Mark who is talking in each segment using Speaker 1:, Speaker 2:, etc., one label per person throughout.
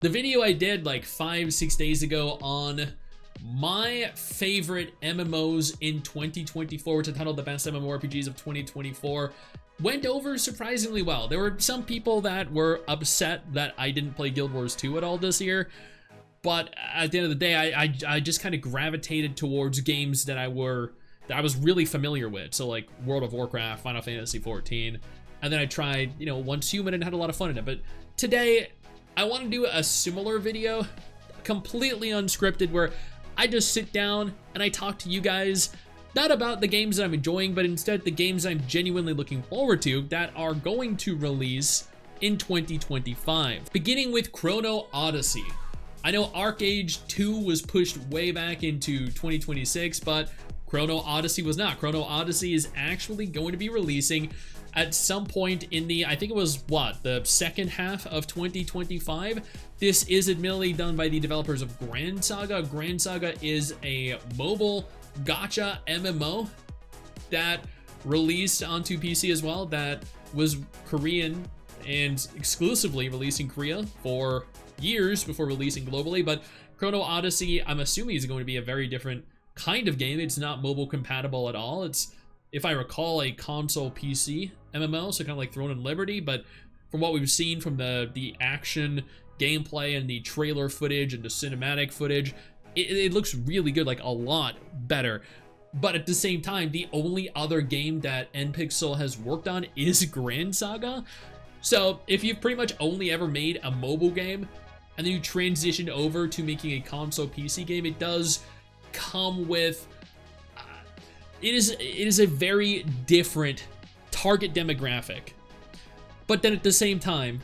Speaker 1: The video I did like 5-6 days ago on my favorite MMOs in 2024, which I titled the best MMORPGs of 2024, went over surprisingly well. There were some people that were upset that I didn't play Guild Wars 2 at all this year, but at the end of the day, I just kind of gravitated towards games that I was really familiar with. So like World of Warcraft, Final Fantasy 14, and then I tried, Once Human and had a lot of fun in it. But today, I want to do a similar video, completely unscripted, where I just sit down and I talk to you guys, not about the games that I'm enjoying, but instead the games I'm genuinely looking forward to that are going to release in 2025. Beginning with Chrono Odyssey. I know ArcAge 2 was pushed way back into 2026, but Chrono Odyssey was not. Chrono Odyssey is actually going to be releasing at some point in the, I think it was the second half of 2025. This is admittedly done by the developers of Grand Saga. Grand Saga is a mobile gacha MMO that released onto PC as well, that was Korean and exclusively released in Korea for years before releasing globally. But Chrono Odyssey, I'm assuming, is going to be a very different kind of game. It's not mobile compatible at all. It's, if I recall, a console PC MMO, so kind of like Throne and Liberty, but from what we've seen from the action gameplay and the trailer footage and the cinematic footage, it looks really good, like a lot better. But at the same time, the only other game that NPixel has worked on is Grand Saga. So if you've pretty much only ever made a mobile game and then you transition over to making a console PC game, it does come with it is a very different target demographic. But then at the same time,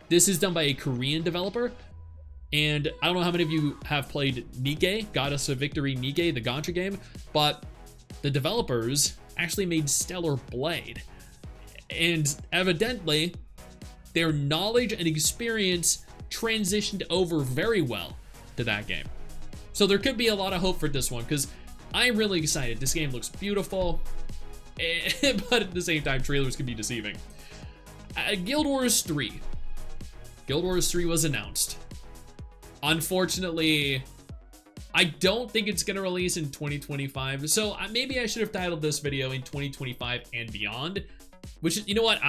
Speaker 1: this is done by a Korean developer, and I don't know how many of you have played Nikke, Goddess of Victory Nikke, the gacha game, but the developers actually made Stellar Blade, and evidently their knowledge and experience transitioned over very well to that game. So there could be a lot of hope for this one, because I'm really excited. This game looks beautiful, but at the same time, trailers can be deceiving. Guild Wars 3. Guild Wars 3 was announced. Unfortunately, I don't think it's going to release in 2025, so maybe I should have titled this video in 2025 and beyond, which, you know what,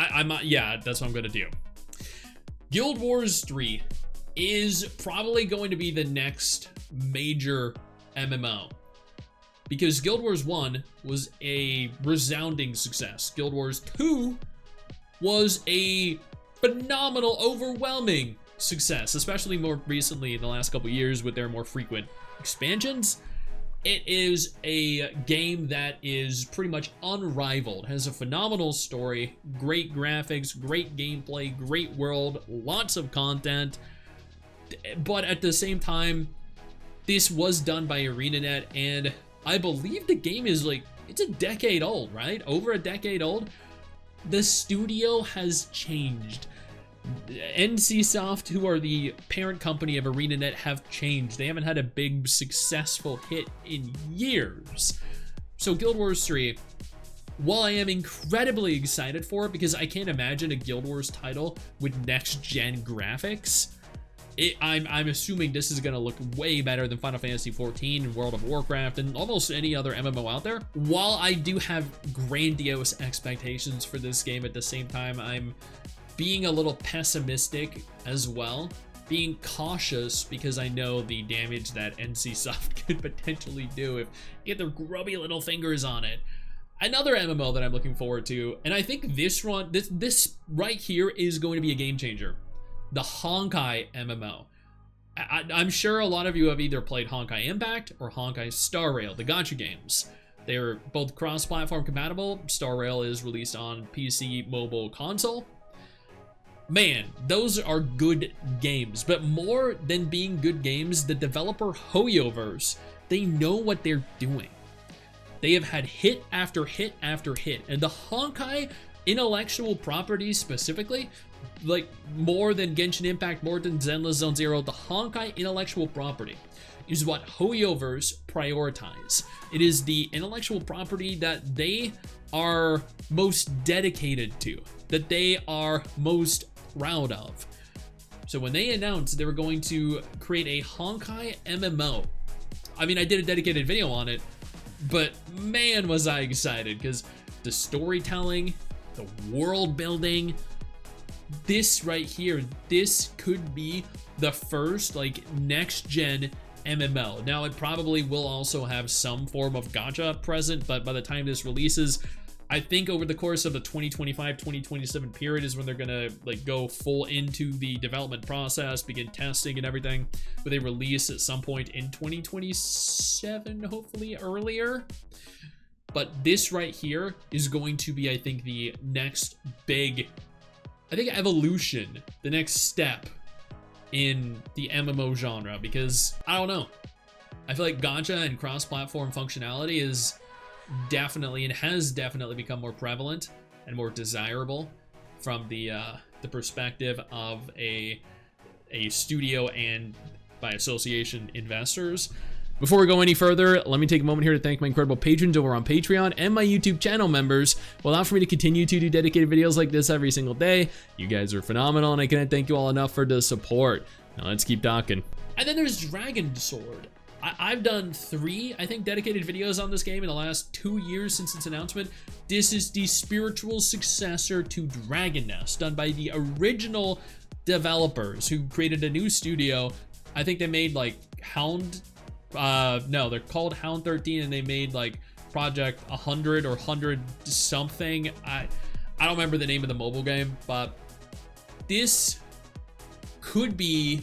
Speaker 1: yeah, that's what I'm going to do. Guild Wars 3 is probably going to be the next major MMO, because Guild Wars 1 was a resounding success. Guild Wars 2 was a phenomenal, overwhelming success, especially more recently in the last couple years with their more frequent expansions. It is a game that is pretty much unrivaled, has a phenomenal story, great graphics, great gameplay, great world, lots of content. But at the same time, this was done by ArenaNet, and I believe the game is it's a decade old, right? Over a decade old. The studio has changed. NCSoft, who are the parent company of ArenaNet, have changed. They haven't had a big successful hit in years. So Guild Wars 3, while I am incredibly excited for it, because I can't imagine a Guild Wars title with next-gen graphics, I'm assuming this is going to look way better than Final Fantasy 14 and World of Warcraft and almost any other MMO out there. While I do have grandiose expectations for this game, at the same time, I'm being a little pessimistic as well, being cautious because I know the damage that NCSoft could potentially do if they get their grubby little fingers on it. Another MMO that I'm looking forward to, and I think this right here is going to be a game changer. The Honkai MMO. I'm sure a lot of you have either played Honkai Impact or Honkai Star Rail, the gacha games. They're both cross-platform compatible. Star Rail is released on PC, mobile, console. Man, those are good games, but more than being good games, the developer Hoyoverse, they know what they're doing. They have had hit after hit after hit, and the Honkai intellectual property specifically, like more than Genshin Impact, more than Zenless Zone Zero, the Honkai intellectual property is what Hoyoverse prioritize. It is the intellectual property that they are most dedicated to, that they are most proud of. So when they announced they were going to create a Honkai MMO, I mean, I did a dedicated video on it, but man, was I excited, because the storytelling, the world building, this right here, this could be the first like next gen MMO. Now it probably will also have some form of gacha present, but by the time this releases, I think over the course of the 2025-2027 period is when they're gonna like go full into the development process, begin testing and everything, with a release at some point in 2027, hopefully earlier. But this right here is going to be, I think, the next big, I think, evolution, the next step in the MMO genre, because I don't know, I feel like gacha and cross-platform functionality is definitely, and has definitely become more prevalent and more desirable from the perspective of a studio and by association investors. Before we go any further, let me take a moment here to thank my incredible patrons over on Patreon and my YouTube channel members who allow for me to continue to do dedicated videos like this every single day. You guys are phenomenal, and I can't thank you all enough for the support. Now let's keep talking. And then there's Dragon Sword. I've done 3, I think, dedicated videos on this game in the last 2 years since its announcement. This is the spiritual successor to Dragon Nest, done by the original developers who created a new studio. I think they made like Hound, no, they're called Hound 13, and they made like Project 100 or 100 something. I don't remember the name of the mobile game, but this could be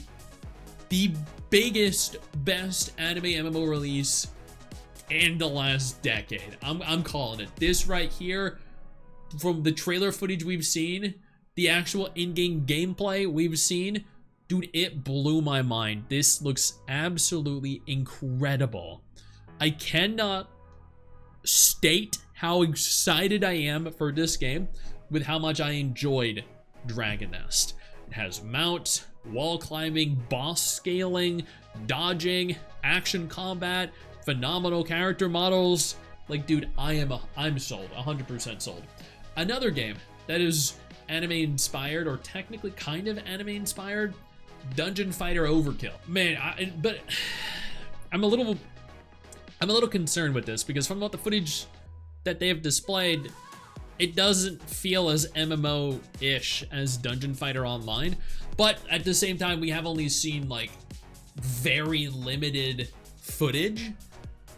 Speaker 1: the biggest, best anime MMO release in the last decade. I'm calling it. This right here, from the trailer footage we've seen, the actual in-game gameplay we've seen, dude, it blew my mind. This looks absolutely incredible. I cannot state how excited I am for this game with how much I enjoyed Dragon Nest. It has mounts, wall climbing, boss scaling, dodging, action combat, phenomenal character models. Like, dude, I'm sold, 100% sold. Another game that is anime inspired, or technically kind of anime inspired, Dungeon Fighter Overkill. Man, I'm a little concerned with this, because from what the footage that they have displayed, it doesn't feel as MMO-ish as Dungeon Fighter Online, but at the same time, we have only seen like very limited footage,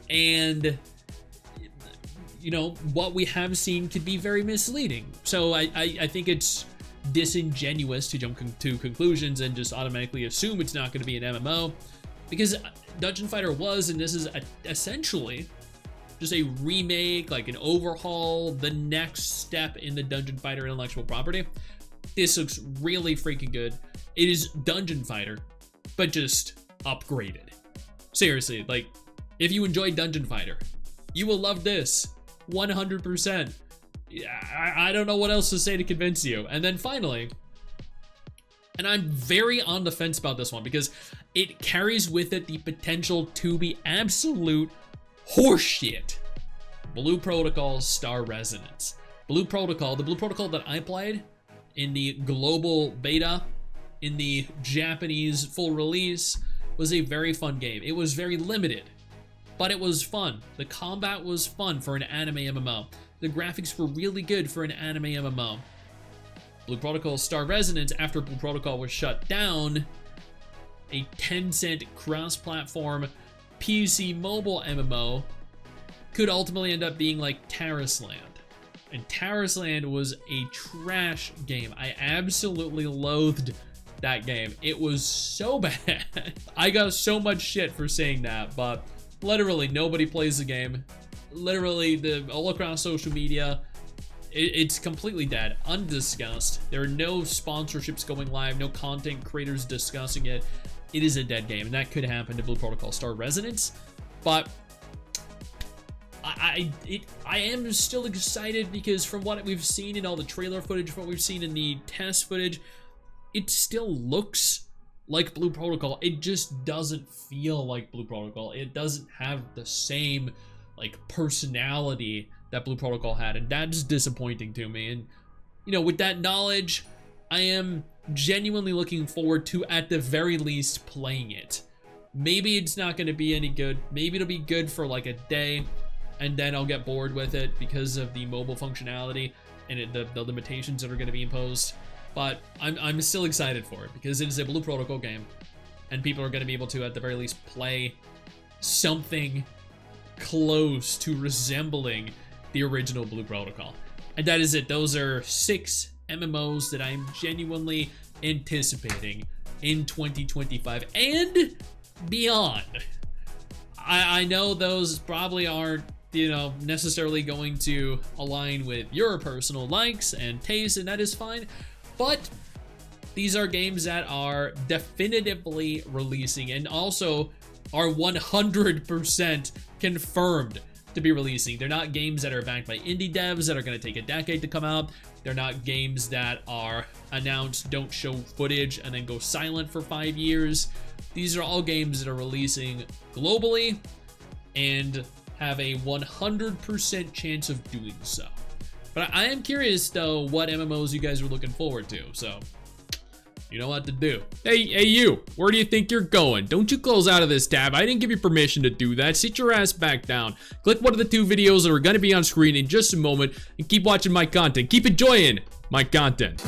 Speaker 1: and you know, what we have seen could be very misleading. So I think it's disingenuous to jump to conclusions and just automatically assume it's not going to be an MMO, because Dungeon Fighter was, and this is essentially just a remake, like an overhaul, the next step in the Dungeon Fighter intellectual property. This looks really freaking good. It is Dungeon Fighter, but just upgraded. Seriously, like, if you enjoyed Dungeon Fighter, you will love this 100%. I don't know what else to say to convince you. And then finally, and I'm very on the fence about this one, because it carries with it the potential to be absolute horseshit. Blue Protocol Star Resonance. Blue Protocol, the Blue Protocol that I played in the global beta, in the Japanese full release, was a very fun game. It was very limited, but it was fun. The combat was fun for an anime MMO. The graphics were really good for an anime MMO. Blue Protocol Star Resonance, after Blue Protocol was shut down, a Tencent cross-platform PC mobile MMO, could ultimately end up being like Terraceland. And Terraceland was a trash game. I absolutely loathed that game. It was so bad. I got so much shit for saying that, but literally nobody plays the game. Literally, all across social media, it's completely dead, undiscussed. There are no sponsorships going live, no content creators discussing it. It is a dead game, and that could happen to Blue Protocol Star Resonance. But I am still excited, because from what we've seen in all the trailer footage, from what we've seen in the test footage, it still looks like Blue Protocol. It just doesn't feel like Blue Protocol. It doesn't have the same like personality that Blue Protocol had, and that's disappointing to me. And you know, with that knowledge, I am genuinely looking forward to, at the very least, playing it. Maybe it's not going to be any good. Maybe it'll be good for like a day, and then I'll get bored with it because of the mobile functionality and the limitations that are going to be imposed. But I'm still excited for it because it is a Blue Protocol game, and people are going to be able to, at the very least, play something close to resembling the original Blue Protocol. And that is it. Those are 6 MMOs that I'm genuinely anticipating in 2025 and beyond. I know those probably aren't, you know, necessarily going to align with your personal likes and tastes, and that is fine. But these are games that are definitively releasing and also are 100% confirmed to be releasing. They're not games that are backed by indie devs that are going to take a decade to come out. They're not games that are announced, don't show footage, and then go silent for 5 years. These are all games that are releasing globally and have a 100% chance of doing so. But I am curious, though, what MMOs you guys are looking forward to, so you know what to do. Hey you, where do you think you're going? Don't you close out of this tab. I didn't give you permission to do that. Sit your ass back down. Click one of the 2 videos that are going to be on screen in just a moment and keep watching my content. Keep enjoying my content.